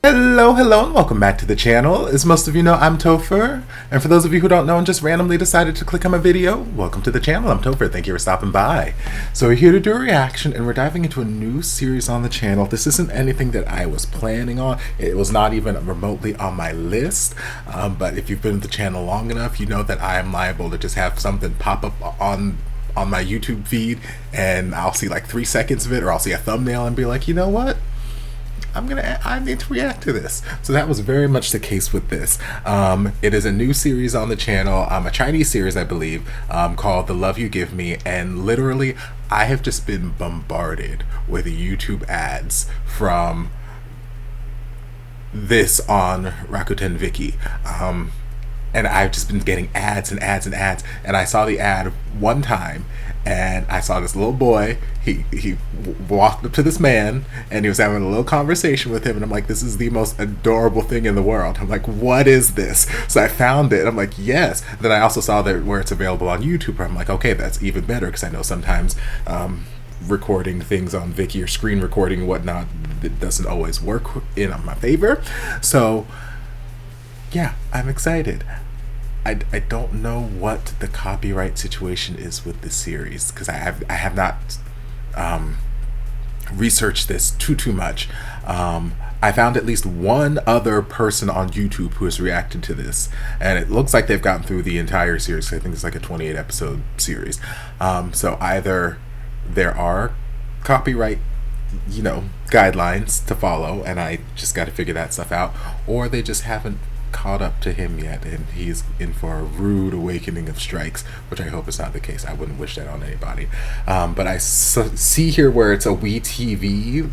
Hello, and welcome back to the channel. As most of you know, I'm Topher, and for those of you who don't know and just randomly decided to click on my video, welcome to the channel. I'm Topher. Thank you for stopping by. So we're here to do a reaction, and we're diving into a new series on the channel. This isn't anything that I was planning on. It was not even remotely on my list, but if you've been with the channel long enough, you know that I am liable to just have something pop up on my YouTube feed, and I'll see like 3 seconds of it, or I'll see a thumbnail and be like, you know what? I need to react to this. So that was very much the case with this. It is a new series on the channel, a Chinese series, I believe, called The Love You Give Me, and literally I have just been bombarded with YouTube ads from this on Rakuten Viki. And I've just been getting ads and ads and ads, and I saw the ad one time, and I saw this little boy. He walked up to this man, and he was having a little conversation with him, and I'm like, this is the most adorable thing in the world. I'm like, what is this? So I found it. I'm like, yes. Then I also saw that where it's available on YouTube. I'm like, okay, that's even better, because I know sometimes recording things on Viki or screen recording and whatnot, it doesn't always work in my favor. So yeah, I'm excited. I don't know what the copyright situation is with this series, because I have not researched this too much. I found at least one other person on YouTube who has reacted to this, and it looks like they've gotten through the entire series. I think it's like a 28 episode series. So either there are copyright guidelines to follow, and I just got to figure that stuff out, or they just haven't caught up to him yet, and he's in for a rude awakening of strikes, which I hope is not the case. I wouldn't wish that on anybody. But I see here where it's a WeTV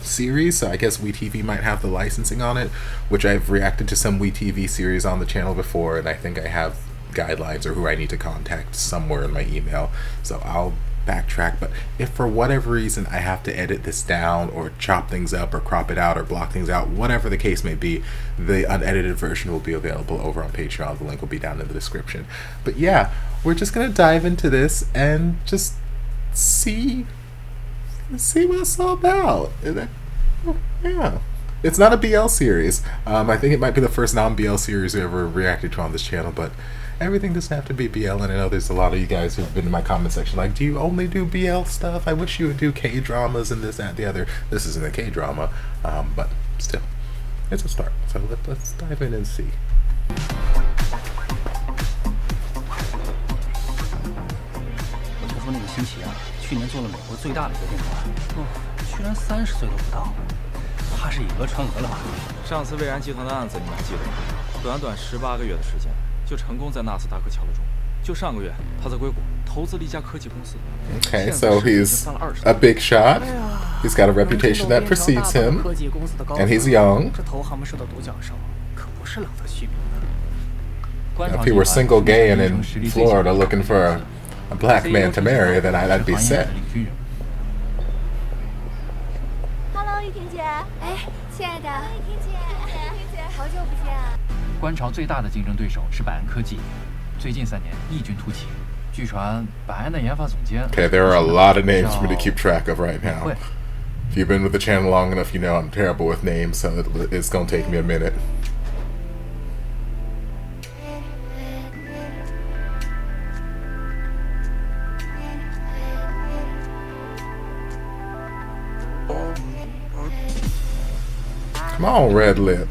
series, so I guess WeTV might have the licensing on it, which I've reacted to some WeTV series on the channel before, and I think I have guidelines or who I need to contact somewhere in my email, so I'll backtrack. But if for whatever reason I have to edit this down or chop things up or crop it out or block things out, whatever the case may be, the unedited version will be available over on Patreon. The link will be down in the description. But yeah, we're just gonna dive into this and just see what it's all about. Yeah, it's not a BL series. I think it might be the first non-BL series we ever reacted to on this channel, but everything doesn't have to be BL, and I know there's a lot of you guys who've been in my comment section like, do you only do BL stuff? I wish you would do K-dramas and this, that, the other. This isn't a K-drama, but still, it's a start. So let's dive in and see. 我听说那个新奇啊，去年做了美国最大的一个电团，居然30岁都不到，他是以讹传讹了吧？上次蔚然集团的案子你们还记得吗？短短18个月的时间。 就成功在纳斯达克敲了钟。就上个月，他在硅谷投资了一家科技公司。Okay, so he's a big shot. He's got a reputation that precedes him, and he's young. 这投行们受的独角兽可不是冷得虚名的。 If he were single, gay, and in Florida looking for a black man to marry, then I'd be set. Hello， 玉婷姐。哎，亲爱的，玉婷姐，好久不见。 观潮最大的竞争对手是百安科技，最近3年异军突起。据传，百安的研发总监。Okay, there are a lot of names for me to keep track of right now. If you've been with the channel long enough, you know I'm terrible with names, so it's gonna take me a minute. Come on, Red Lip.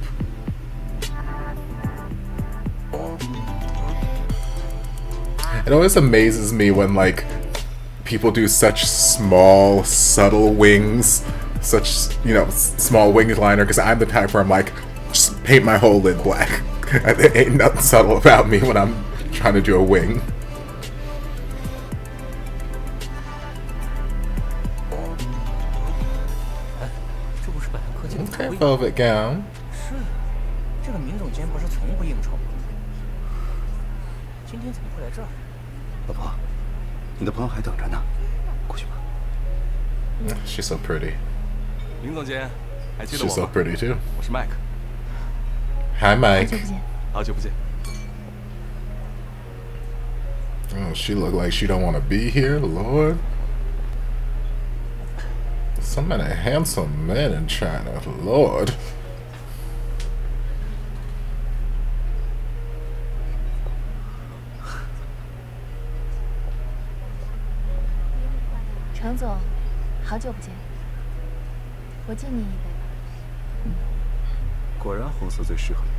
It always amazes me when like people do such small, subtle wings, such small wing liner. Because I'm the type where I'm like, just paint my whole lid black. There ain't nothing subtle about me when I'm trying to do a wing. Okay, velvet gown. 是，这个明总监不是从不应酬吗？今天怎么会来这儿？老婆，你的朋友还等着呢，过去吧。She's so pretty. 林总监，还记得我 She's so 吗？ pretty too. 我是 Mike。Hi, Mike. 好久不见。 Oh, she look like she don't want to be here, Lord. So many handsome men in China, Lord. 好久不见，我敬你一杯吧。果然红色最适合你。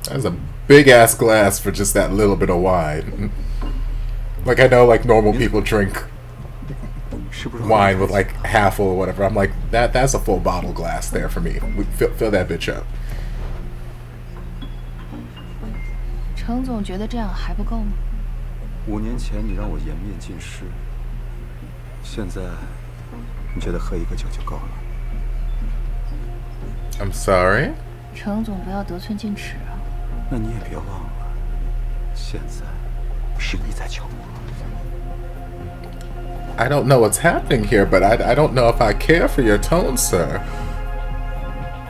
That's a big ass glass for just that little bit of wine. Like I know, like normal people drink wine with like half full or whatever. I'm like that's a full bottle glass there for me. Fill that bitch up. 程总觉得这样还不够吗5年前你让我颜面尽失，现在你觉得喝一个酒就够了 I'm sorry. 程总不要得寸进尺啊。那你也别忘了，现在是你在求我。 I don't know what's happening here, but I don't know if I care for your tone, sir.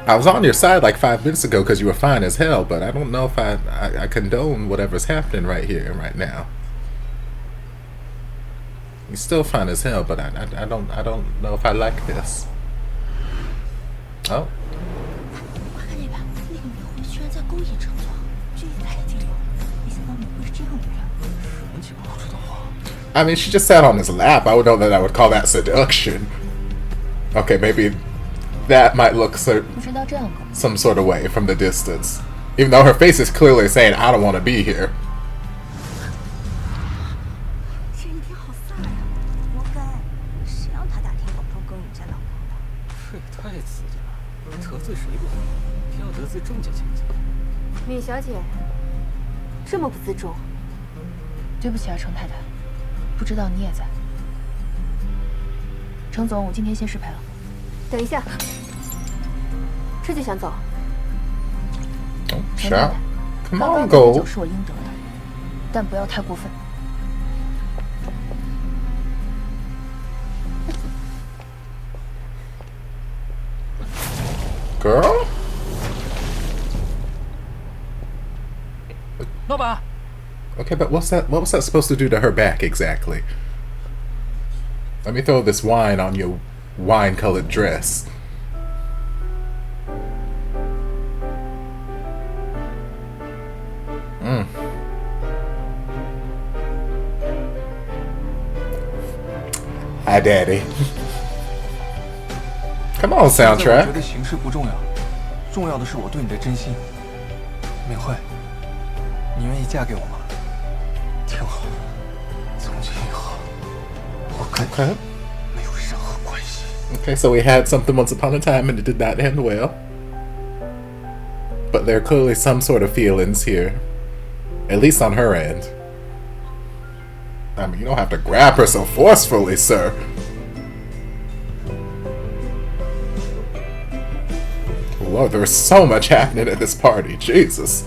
I was on your side like 5 minutes ago because you were fine as hell, but I don't know if I condone whatever's happening right here and right now. You're still fine as hell, but I don't know if I like this. Oh. 快看这边，那个女会居然在勾引程总，这也太低了。没想到你会是这样的人。什么情况？不知道啊。 I mean, she just sat on his lap. I would know that I would call that seduction. Okay, maybe that might look 不知道这样够。 some sort of way from the distance. Even though her face is clearly saying, I don't want to be here. 这一天好飒呀！活该，谁让他打天广州勾引咱老公的？这也太刺激了，得罪谁不好，偏要得罪郑家千金。闵小姐，这么不自重。对不起啊，程太太，不知道你也在。程总，我今天先失陪了。等一下，这就想走？ Oh, 程太 shout. 太， Come 刚 on, 刚那杯酒 go. 是我应得的，但不要太过分。 Girl? 老板， Okay, but what was that supposed to do to her back exactly? Let me throw this wine on your wine-colored dress. Hi, Daddy. Come on, 现在我 soundtrack. 觉得形式不重要，重要的是我对你的真心。敏慧，你愿意嫁给我吗？挺好，从今以后，我跟 Okay. 你没有任何关系。 Okay, so we had something once upon a time and it did not end well. But there are clearly some sort of feelings here. At least on her end. I mean, you don't have to grab her so forcefully, sir. Lord, there's so much happening at this party. Jesus.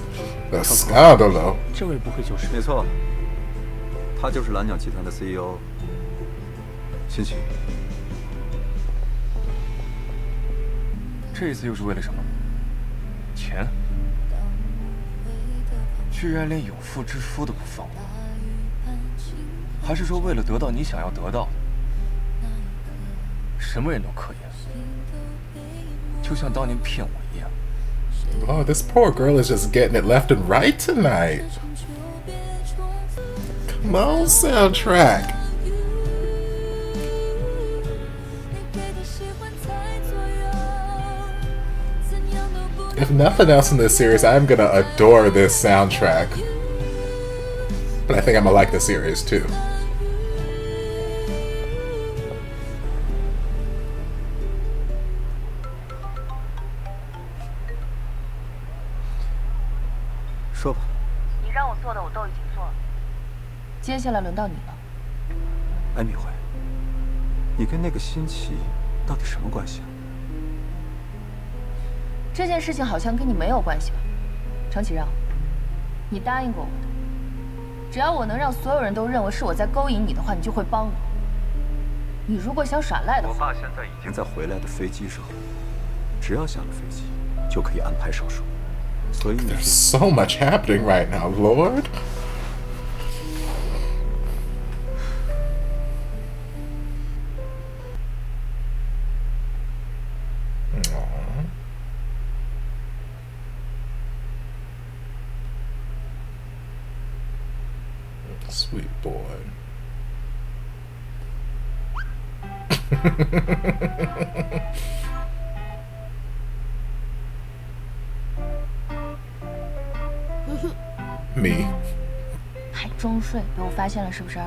The scandalo. 这位不会就是没错，他就是蓝鸟集团的 CEO 辛奇。这一次又是为了什么？钱？居然连有妇之夫都不放过，还是说为了得到你想要得到的？什么人都可以，就像当年骗我一样。 Oh, this poor girl is just getting it left and right tonight. Come on, soundtrack. If nothing else in this series, I'm gonna adore this soundtrack. But I think I'm gonna like the series too. 说吧，你让我做的我都已经做了，接下来轮到你了。哎，敏慧，你跟那个辛奇到底什么关系啊？这件事情好像跟你没有关系吧？程启让，你答应过我的，只要我能让所有人都认为是我在勾引你的话，你就会帮我。你如果想耍赖的话，我爸现在已经在回来的飞机上，只要下了飞机就可以安排手术，所以你 There's so much happening right now, Lord. Aw. Sweet boy. Me. 还装睡，被我发现了是不是？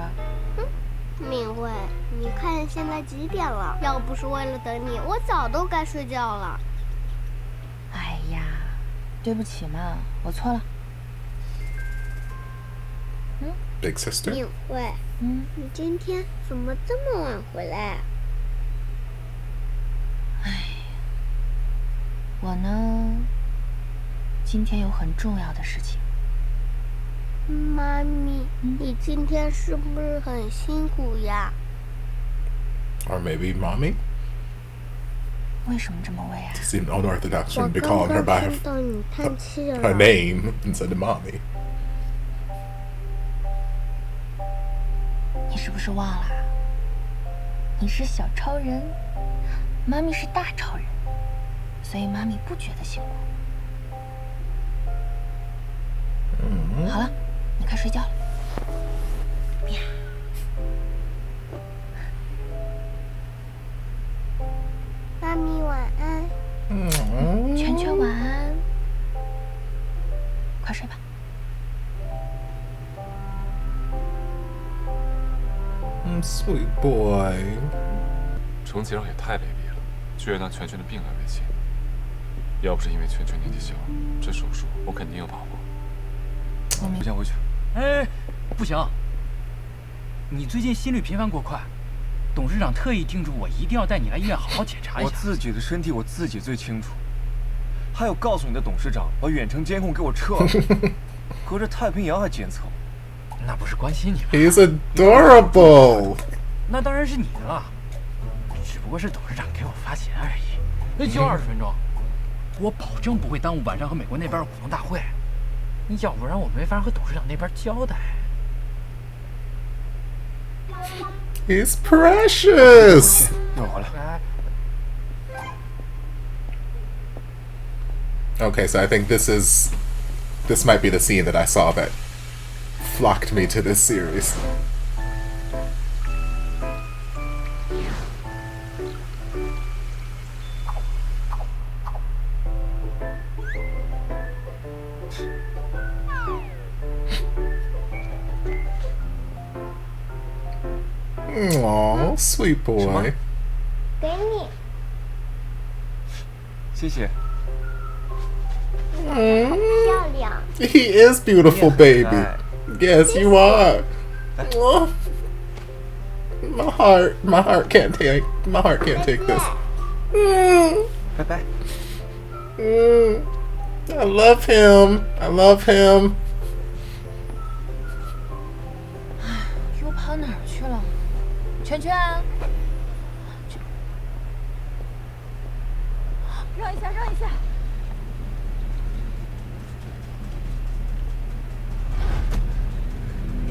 敏慧，你看现在几点了？要不是为了等你，我早都该睡觉了。哎呀，对不起嘛，我错了。Big sister. 敏慧，你今天怎么这么晚回来啊？我呢，今天有很重要的事情。妈咪，你今天是不是很辛苦呀？ Or maybe mommy? 为什么这么问呀？ Seemed unorthodox 我 for him to 刚 call her 刚 by 看到你叹气 her 了。 name instead of mommy. 你是不是忘了？你是小超人，妈咪是大超人，所以妈咪不觉得辛苦。好了，你该睡觉了。妈咪晚安。圈圈晚安，快睡吧。Sweet boy. 程其让也太卑鄙了，居然拿全全的病来为亲。要不是因为全全年纪小，这手术我肯定有把握。不想回去。哎，不行！你最近心率频繁过快，董事长特意叮嘱我一定要带你来医院好好检查一下。我自己的身体我自己最清楚。还有告诉你的董事长把远程监控给我撤了，隔着太平洋还监测。那不是关心你吗？ He's adorable. 那当然是你的了，只不过是董事长给我发钱而已。那就20分钟，我保证不会耽误晚上和美国那边的股东大会。要不然我没法和董事长那边交代。 He's precious. 一会儿回来。 Okay, so I think this might be the scene that I saw that flocked me to this series. Aww, sweet boy. 给你。谢谢。漂亮。 He is beautiful, baby. Yes, you are. Oh, my heart can't take this. 拜拜。 I love him. I love him. 又跑哪儿去了？圈圈，让一下，让一下。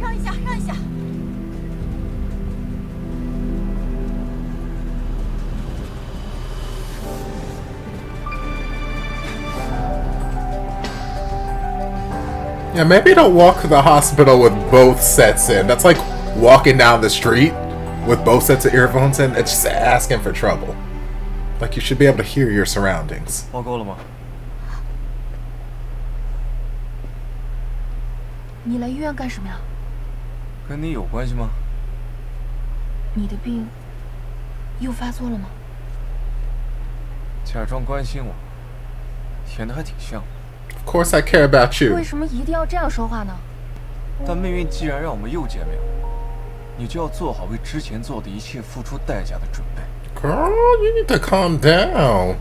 让一下，让一下。Yeah, maybe don't walk to the hospital with both sets in. That's like walking down the street with both sets of earphones in. It's just asking for trouble. Like, you should be able to hear your surroundings. 报够了吗？你来医院干什么呀？跟你有关系吗？你的病又发作了吗？假装关心我，演得还挺像。 Of course I care about you. 为什么一定要这样说话呢？但命运既然让我们又见面了，你就要做好为之前做的一切付出代价的准备。 Girl, you need to calm down.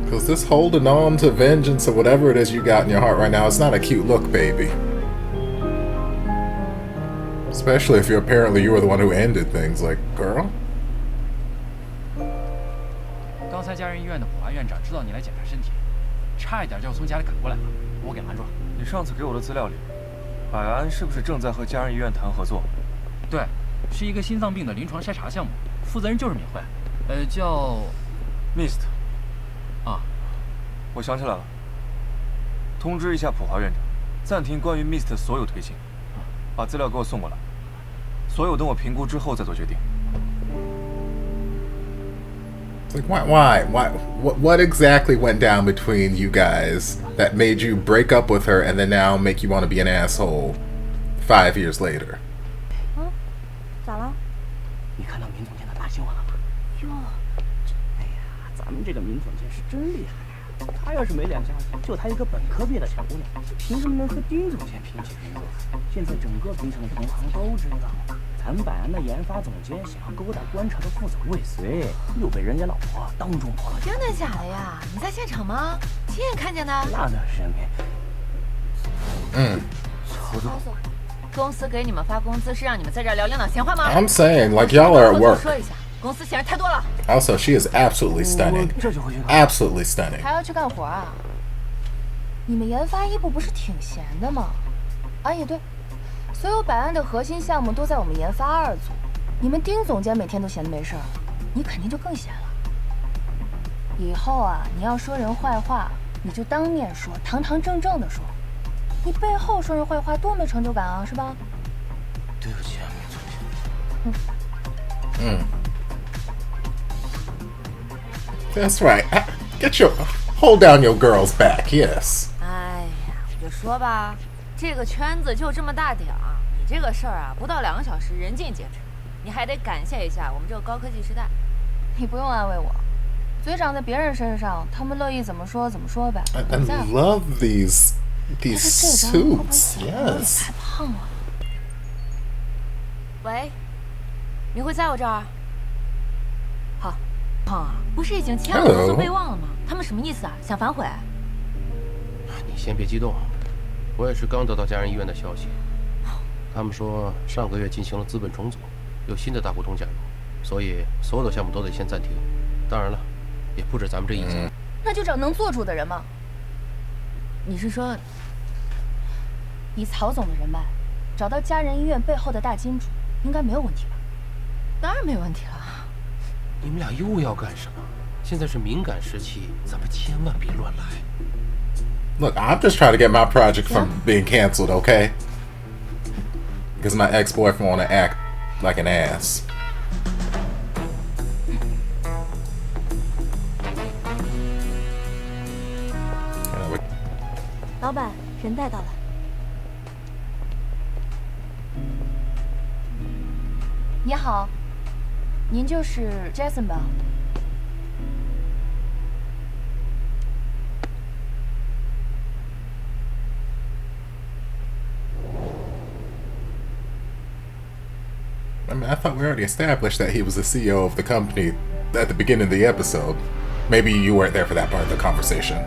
Because this holding on to vengeance or whatever it is you got in your heart right now, it's not a cute look, baby. Especially if you were the one who ended things. Like, girl. 刚才家人医院的普华院长知道你来检查身体，差一点就要从家里赶过来了，我给拦住了。你上次给我的资料里，百安是不是正在和家人医院谈合作？对，是一个心脏病的临床筛查项目，负责人就是敏慧，叫 Mist。啊，我想起来了，通知一下普华院长，暂停关于 Mist 所有推进，把资料给我送过来。所有等我评估之后再做决定。It's like why? What exactly went down between you guys that made you break up with her and then now make you want to be an asshole 5 years later? 咋了？你看到闵总监的大新闻了吗？哟，哎呀，咱们这个闵总监是真厉害啊！他要是没两下子，就他一个本科毕业的小姑娘，凭什么能和丁总监平起平坐？现在整个平城的同行都知道。 咱们百安的研发总监想要勾搭观察的副总未遂，又被人家老婆当众泼了。真的假的呀？你在现场吗？亲眼看见的？那倒是没。曹总，公司给你们发工资是让你们在这儿聊两档闲话吗 I'm saying like y'all are at work. 说一下，公司嫌人太多了。Also, she is absolutely stunning. 这就回去。Absolutely stunning. 还要去干活啊？你们研发一部不是挺闲的吗？啊，也对。 所有百安的核心项目都在我们研发2组，你们丁总监每天都闲得没事儿，你肯定就更闲了。以后啊，你要说人坏话，你就当面说，堂堂正正的说。你背后说人坏话多没成就感啊，是吧？对不起啊，闵总监。That's right. Hold down your girl's back. Yes. 哎呀，我就说吧。 这个圈子就这么大点儿，你这个事儿啊，不到2个小时人尽皆知，你还得感谢一下我们这个高科技时代。你不用安慰我，嘴长在别人身上，他们乐意怎么说怎么说呗。I love these suits. Yes. 太胖了。喂，你会在我这儿？好，胖啊，不是已经签了合作备忘了吗？他们什么意思啊？想反悔？你先别激动。 我也是刚得到家人医院的消息，他们说上个月进行了资本重组，有新的大股东加入，所以所有的项目都得先暂停。当然了，也不止咱们这一家。那就找能做主的人嘛。你是说，以曹总的人脉，找到家人医院背后的大金主，应该没有问题吧？当然没问题了。你们俩又要干什么？现在是敏感时期，咱们千万别乱来。 Look, I'm just trying to get my project from being canceled, okay? Because my ex-boyfriend want to act like an ass. 老板，人带到了。你好，您就是 Jason 吧？ I mean, I thought we already established that he was the CEO of the company at the beginning of the episode. Maybe you weren't there for that part of the conversation.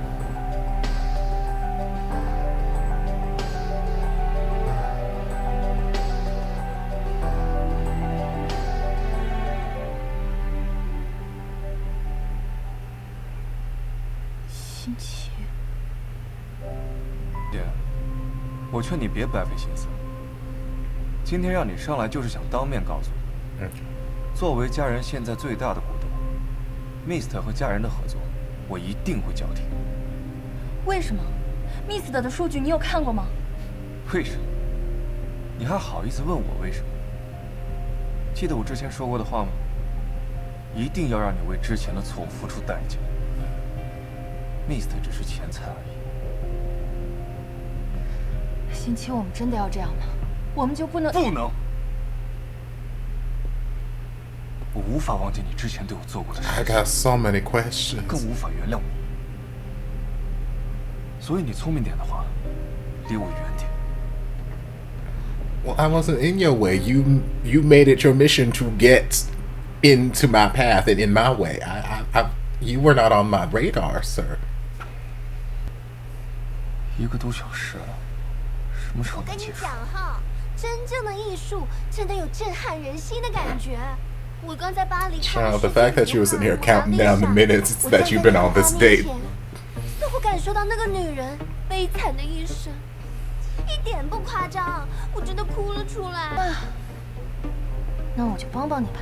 Yeah， 我劝你别白费心思。 今天让你上来就是想当面告诉你，作为家人现在最大的股东 ，Mist 和家人的合作，我一定会叫停。为什么 ？Mist 的数据你有看过吗？为什么？你还好意思问我为什么？记得我之前说过的话吗？一定要让你为之前的错误付出代价。Mist 只是钱财而已。星期，我们真的要这样吗？ 我们就不能？不能！我无法忘记你之前对我做过的事。I got so many questions. 更无法原谅我。所以你聪明点的话，离我远点。Well, I wasn't in your way. You made it your mission to get into my path and in my way. You were not on my radar, sir. 1个多小时了，什么时候能结束？我跟你讲哈。 真正的艺术真的有震撼人心的感觉。我刚在巴黎看了 the fact that you were sitting here counting down the minutes that you've been on this date. 似乎感受到那个女人悲惨的一生，一点不夸张，我真的哭了出来。那我就帮帮你吧。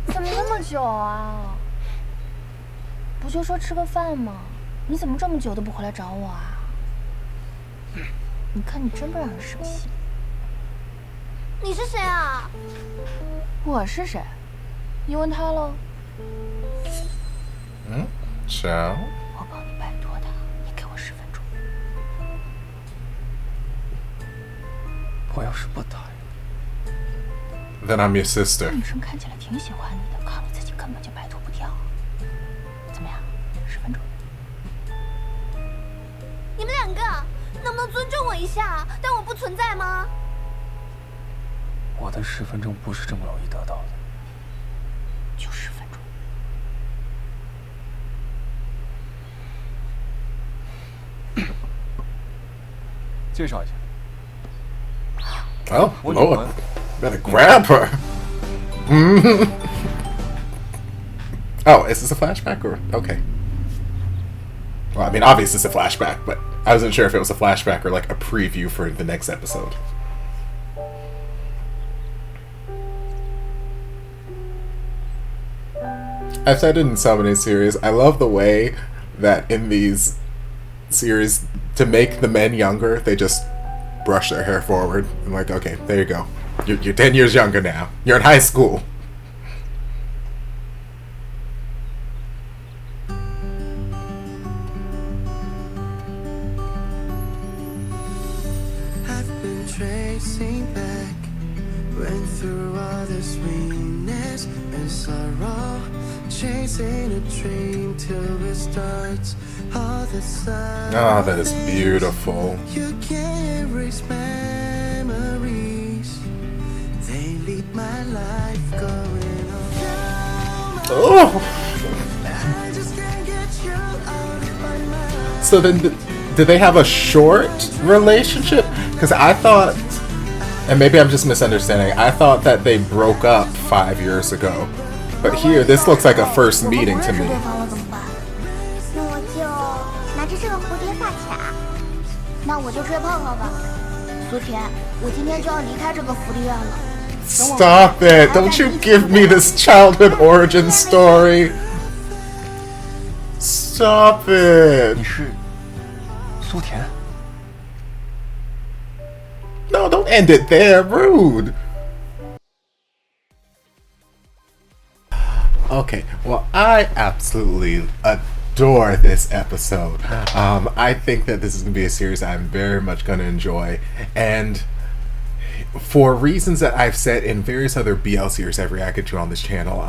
怎么那么久啊？不就说吃个饭吗？你怎么这么久都不回来找我啊？你看你真不让人生气。你是谁啊？我是谁？你问他喽。So 我帮你摆脱他，你给我10分钟。我要是不答应， then I'm your sister. 女生看起来挺喜欢你的，靠你自己根本就摆脱不掉。怎么样？10分钟。你们2个能不能尊重我一下？当我不存在吗？我的10分钟不是这么容易得到的。就10分钟。介绍一下。 Oh, Lord. Better grab her. Oh, is this a flashback or okay? Well, I mean, obviously it's a flashback, but I wasn't sure if it was a flashback or like a preview for the next episode. I've said it in so many series. I love the way that in these series, to make the men younger, they just brush their hair forward. I'm like, okay, there you go. You're 10 years younger now. You're in high school. I've been tracing back, went through all the sweetness and sorrow, chasing a dream till it starts. All the sun. Oh, that is beautiful. You can't erase memories. They lead my life going on. Oh. I just can't get you out of my mind. So then, did they have a short relationship? Because I thought, and maybe I'm just misunderstanding, I thought that they broke up 5 years ago. But here, this looks like a first meeting to me. 那我就吹泡泡吧。苏田，我今天就要离开这个福利院了。 Stop it! Don't you give me this childhood origin story! Stop it! 你是苏田？ No, don't end it there. Rude. Okay, well, I absolutely adore this episode. I think that this is going to be a series I'm very much going to enjoy, and for reasons that I've said in various other BL series I've reacted to on this channel,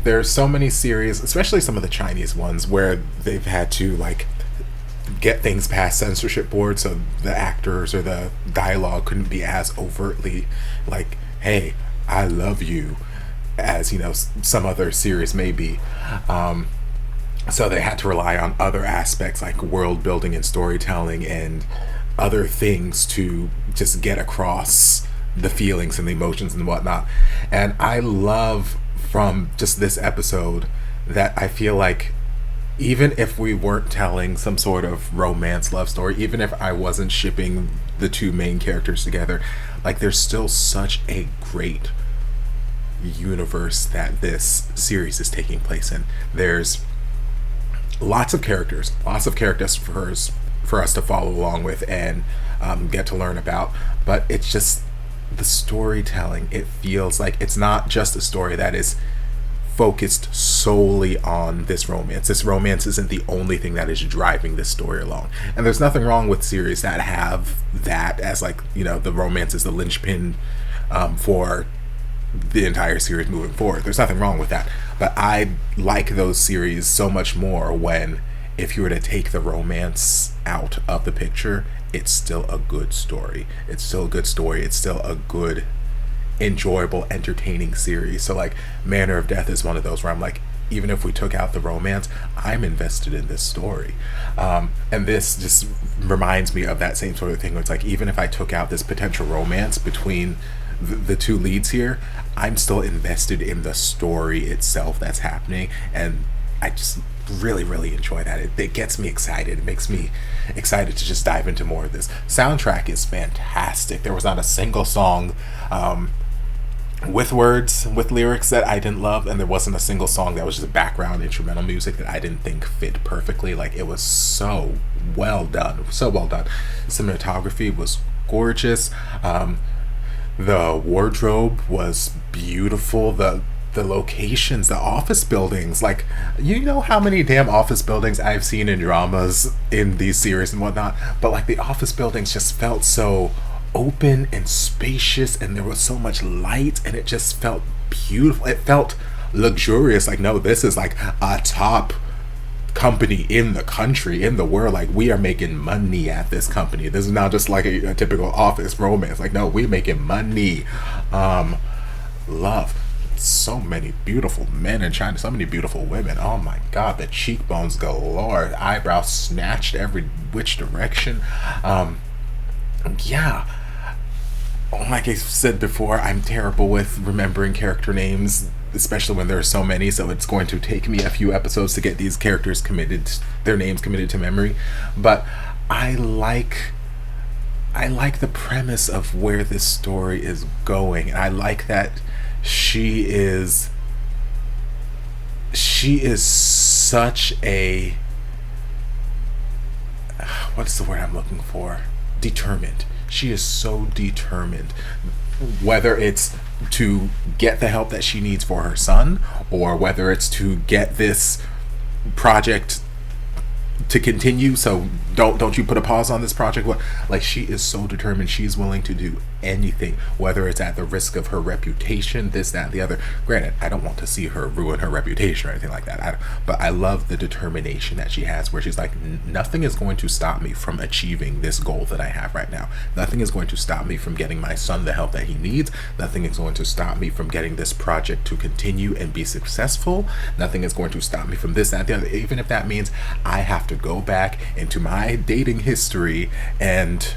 there's so many series, especially some of the Chinese ones, where they've had to like get things past censorship board, so the actors or the dialogue couldn't be as overtly like, "Hey, I love you," as you know some other series may be. So they had to rely on other aspects like world building and storytelling and other things to just get across the feelings and the emotions and whatnot. And I love from just this episode that I feel like even if we weren't telling some sort of romance love story, even if I wasn't shipping the two main characters together, like there's still such a great universe that this series is taking place in. There's lots of characters for us to follow along with and get to learn about, but it's just the storytelling. It feels like it's not just a story that is focused solely on this romance. This romance isn't the only thing that is driving this story along, and there's nothing wrong with series that have that as like, you know, the romance is the linchpin for the entire series moving forward. There's nothing wrong with that, but I like those series so much more when, if you were to take the romance out of the picture, it's still a good story. It's still a good story. It's still a good, enjoyable, entertaining series. So like Manner of Death is one of those where I'm like, even if we took out the romance, I'm invested in this story. And this just reminds me of that same sort of thing where it's like, even if I took out this potential romance between the two leads here, I'm still invested in the story itself that's happening, and I just really enjoy that. It gets me excited. It makes me excited to just dive into more of this. Soundtrack is fantastic. There was not a single song with words, with lyrics that I didn't love, and there wasn't a single song that was just background instrumental music that I didn't think fit perfectly. Like, it was so well done. So well done. Cinematography was gorgeous. The wardrobe was beautiful. The locations, the office buildings, like, you know how many damn office buildings I've seen in dramas in these series and whatnot, but like the office buildings just felt so open and spacious, and there was so much light, and it just felt beautiful. It felt luxurious. Like, no, this is like a top company in the country, in the world. Like, we are making money at this company. This is not just like a typical office romance. Like, no, we're making money. Love so many beautiful men in China, so many beautiful women. Oh my god, the cheekbones galore, eyebrows snatched every which direction. Yeah, like I said before, I'm terrible with remembering character names, especially when there are so many, so it's going to take me a few episodes to get these characters committed, their names committed to memory. But I like the premise of where this story is going, and I like that she is such a, what's the word I'm looking for? Determined. She is so determined, whether it's to get the help that she needs for her son, or whether it's to get this project to continue. So don't you put a pause on this project. What, like, she is so determined. She's willing to do anything, whether it's at the risk of her reputation, this, that, and the other. Granted, I don't want to see her ruin her reputation or anything like that, but I love the determination that she has, where she's like, nothing is going to stop me from achieving this goal that I have right now. Nothing is going to stop me from getting my son the help that he needs. Nothing is going to stop me from getting this project to continue and be successful. Nothing is going to stop me from this, that, and the other, even if that means I have to go back into my dating history and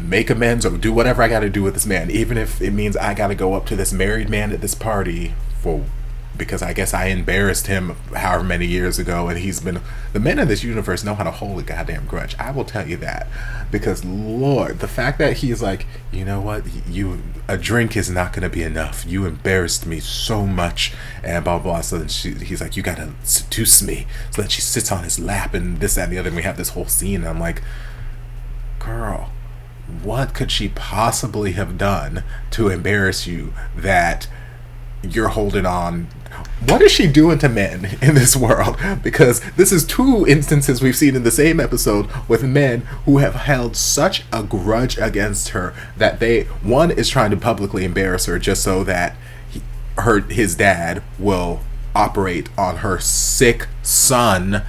make amends or do whatever I got to do with this man, even if it means I got to go up to this married man at this party because I guess I embarrassed him however many years ago, and the men in this universe know how to hold a goddamn grudge. I will tell you that, because Lord, the fact that he's like, you know what, a drink is not going to be enough. You embarrassed me so much, and blah blah. So then he's like, you got to seduce me. So then she sits on his lap and this, that, and the other, and we have this whole scene, and I'm like, girl, what could she possibly have done to embarrass you that you're holding on? What is she doing to men in this world? Because this is two instances we've seen in the same episode with men who have held such a grudge against her that one is trying to publicly embarrass her just so that his dad will operate on her sick son,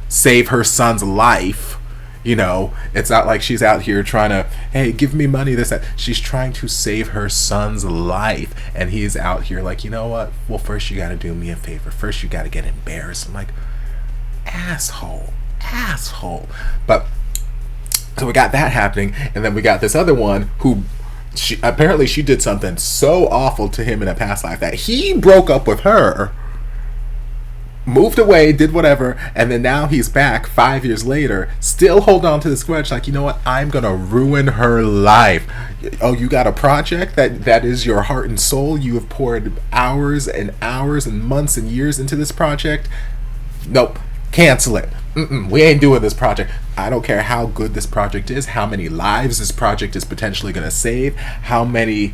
save her son's life. You know, it's not like she's out here trying to, hey, give me money, this, that. She's trying to save her son's life, and he's out here like, you know what? Well, first you got to do me a favor. First you got to get embarrassed. I'm like, asshole. But so we got that happening, and then we got this other one who apparently she did something so awful to him in a past life that he broke up with her, moved away, did whatever, and then now he's back 5 years later, still hold on to this grudge, like, you know what, I'm gonna ruin her life. Oh, you got a project that is your heart and soul, you have poured hours and hours and months and years into this project. Nope, cancel it. We ain't doing this project. I don't care how good this project is, how many lives this project is potentially gonna save, how many.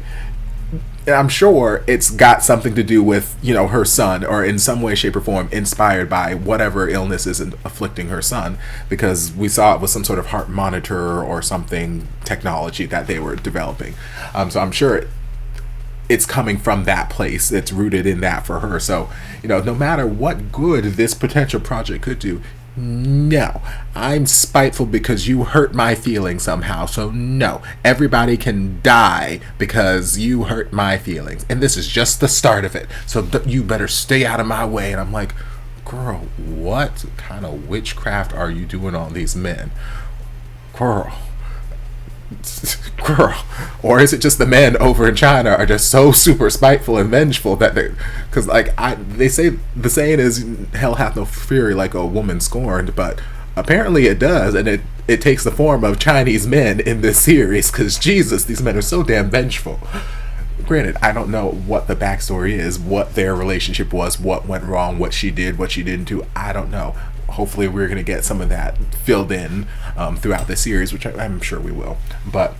I'm sure it's got something to do with, you know, her son, or in some way, shape, or form inspired by whatever illness is afflicting her son, because we saw it was some sort of heart monitor or something technology that they were developing. So I'm sure it's coming from that place. It's rooted in that for her. So, you know, no matter what good this potential project could do, no, I'm spiteful because you hurt my feelings somehow. So no, everybody can die because you hurt my feelings, and this is just the start of it. So you better stay out of my way. And I'm like, girl, what kind of witchcraft are you doing on these men, girl? Or is it just the men over in China are just so super spiteful and vengeful that because like they say the saying is, hell hath no fury like a woman scorned, but apparently it does, and it takes the form of Chinese men in this series, because Jesus, these men are so damn vengeful. Granted, I don't know what the backstory is, what their relationship was, what went wrong, what she did, what she didn't do. I don't know. Hopefully we're going to get some of that filled in throughout the series, which I'm sure we will. But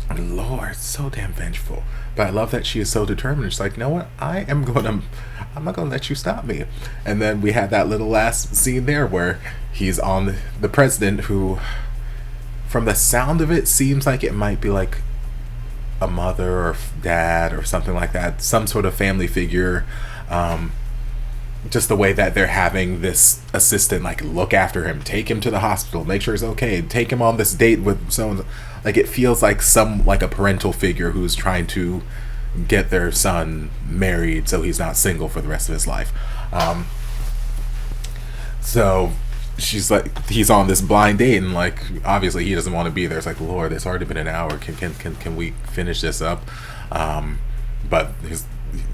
Lord, so damn vengeful. But I love that she is so determined. She's like, you know what? I'm not gonna let you stop me. And then we had that little last scene there where he's on the president, who, from the sound of it, seems like it might be like a mother or dad or something like that, some sort of family figure. Just the way that they're having this assistant like look after him, take him to the hospital, make sure he's okay, take him on this date with someone. Like, it feels like a parental figure who's trying to get their son married so he's not single for the rest of his life. So she's like, he's on this blind date, and like obviously he doesn't want to be there. It's like, Lord, it's already been an hour. Can we finish this up? But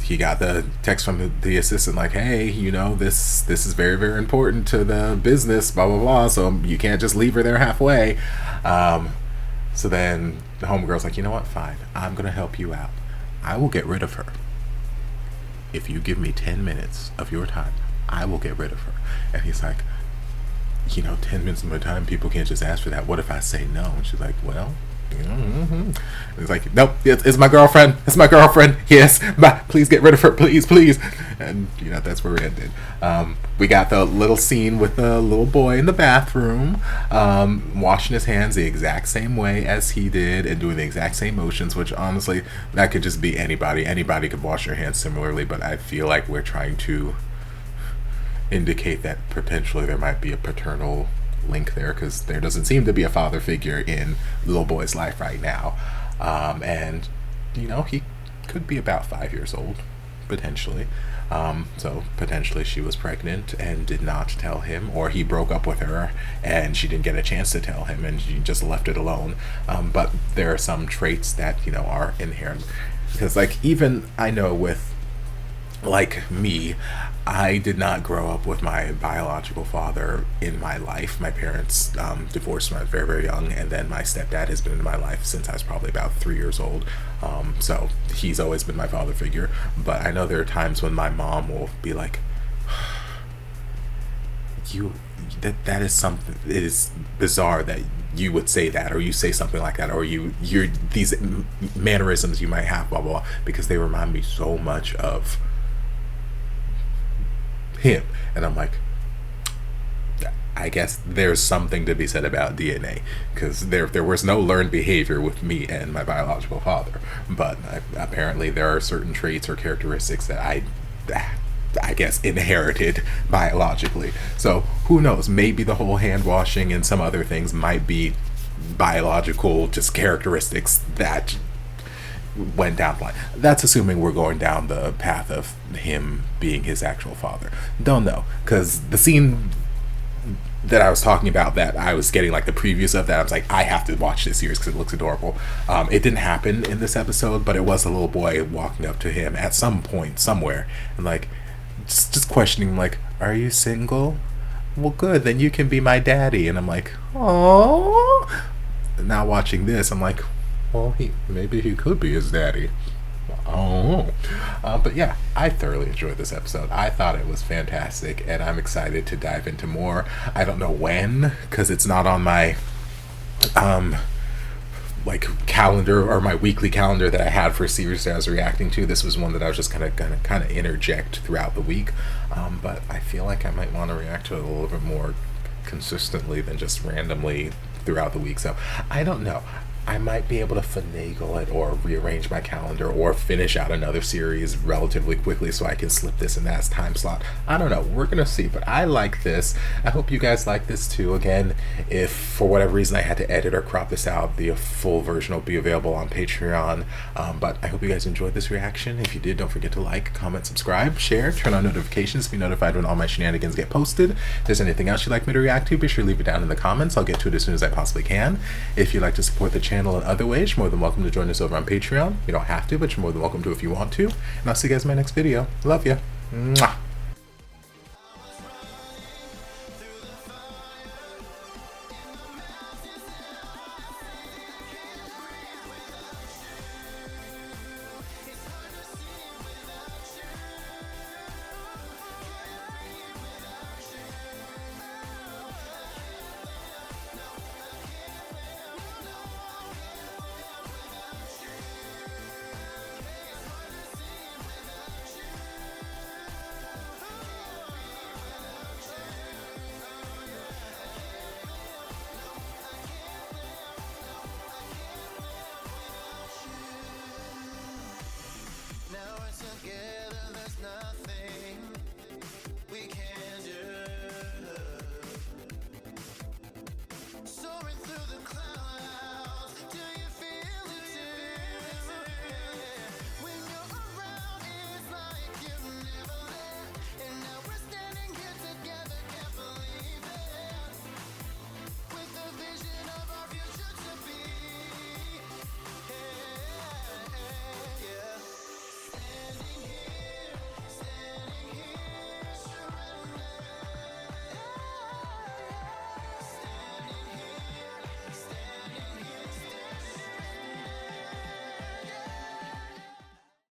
he got the text from the assistant like, hey, you know, this is very, very important to the business, blah blah blah, so you can't just leave her there halfway. So then the homegirl's like, you know what, fine, I'm gonna help you out. I will get rid of her. If you give me 10 minutes of your time, I will get rid of her. And he's like, you know, 10 minutes of my time, people can't just ask for that. What if I say no? And she's like, well, It's like, nope, it's my girlfriend. It's my girlfriend. Yes, but please get rid of her, please, please. And you know, that's where we ended. We got the little scene with the little boy in the bathroom, washing his hands the exact same way as he did and doing the exact same motions. Which honestly, that could just be anybody. Anybody could wash their hands similarly. But I feel like we're trying to indicate that potentially there might be a paternal link there, because there doesn't seem to be a father figure in the little boy's life right now. And you know, he could be about 5 years old potentially. So potentially she was pregnant and did not tell him, or he broke up with her and she didn't get a chance to tell him and she just left it alone. But there are some traits that, you know, are inherent, because like, even I know with like me, I did not grow up with my biological father in my life. My parents divorced when I was very, very young, and then my stepdad has been in my life since I was probably about 3 years old. So he's always been my father figure. But I know there are times when my mom will be like, that is something, it is bizarre that you would say that, or you say something like that, or you're these mannerisms you might have, blah, blah, blah, because they remind me so much of him. And I'm like, I guess there's something to be said about DNA, because there was no learned behavior with me and my biological father, but apparently there are certain traits or characteristics that I guess inherited biologically. So who knows, maybe the whole hand washing and some other things might be biological, just characteristics that went down the line. That's assuming we're going down the path of him being his actual father. Don't know, because the scene that I was talking about, that I was getting like the previews of, that I was like, I have to watch this series because it looks adorable. It didn't happen in this episode, but it was a little boy walking up to him at some point somewhere and like just questioning, like, are you single? Well, good, then you can be my daddy. And I'm like, oh. Now watching this, I'm like, well, maybe he could be his daddy. Oh, but yeah, I thoroughly enjoyed this episode. I thought it was fantastic, and I'm excited to dive into more. I don't know when, because it's not on my like calendar, or my weekly calendar that I had for series that I was reacting to. This was one that I was just gonna kind of interject throughout the week. But I feel like I might want to react to it a little bit more consistently than just randomly throughout the week. So I don't know. I might be able to finagle it or rearrange my calendar or finish out another series relatively quickly so I can slip this in that time slot. I don't know. We're going to see, but I like this. I hope you guys like this too. Again, if for whatever reason I had to edit or crop this out, the full version will be available on Patreon. But I hope you guys enjoyed this reaction. If you did, don't forget to like, comment, subscribe, share, turn on notifications to be notified when all my shenanigans get posted. If there's anything else you'd like me to react to, be sure to leave it down in the comments. I'll get to it as soon as I possibly can. If you'd like to support the channel in other ways, you're more than welcome to join us over on Patreon. You don't have to, but you're more than welcome to if you want to. And I'll see you guys in my next video. Love ya. Mwah.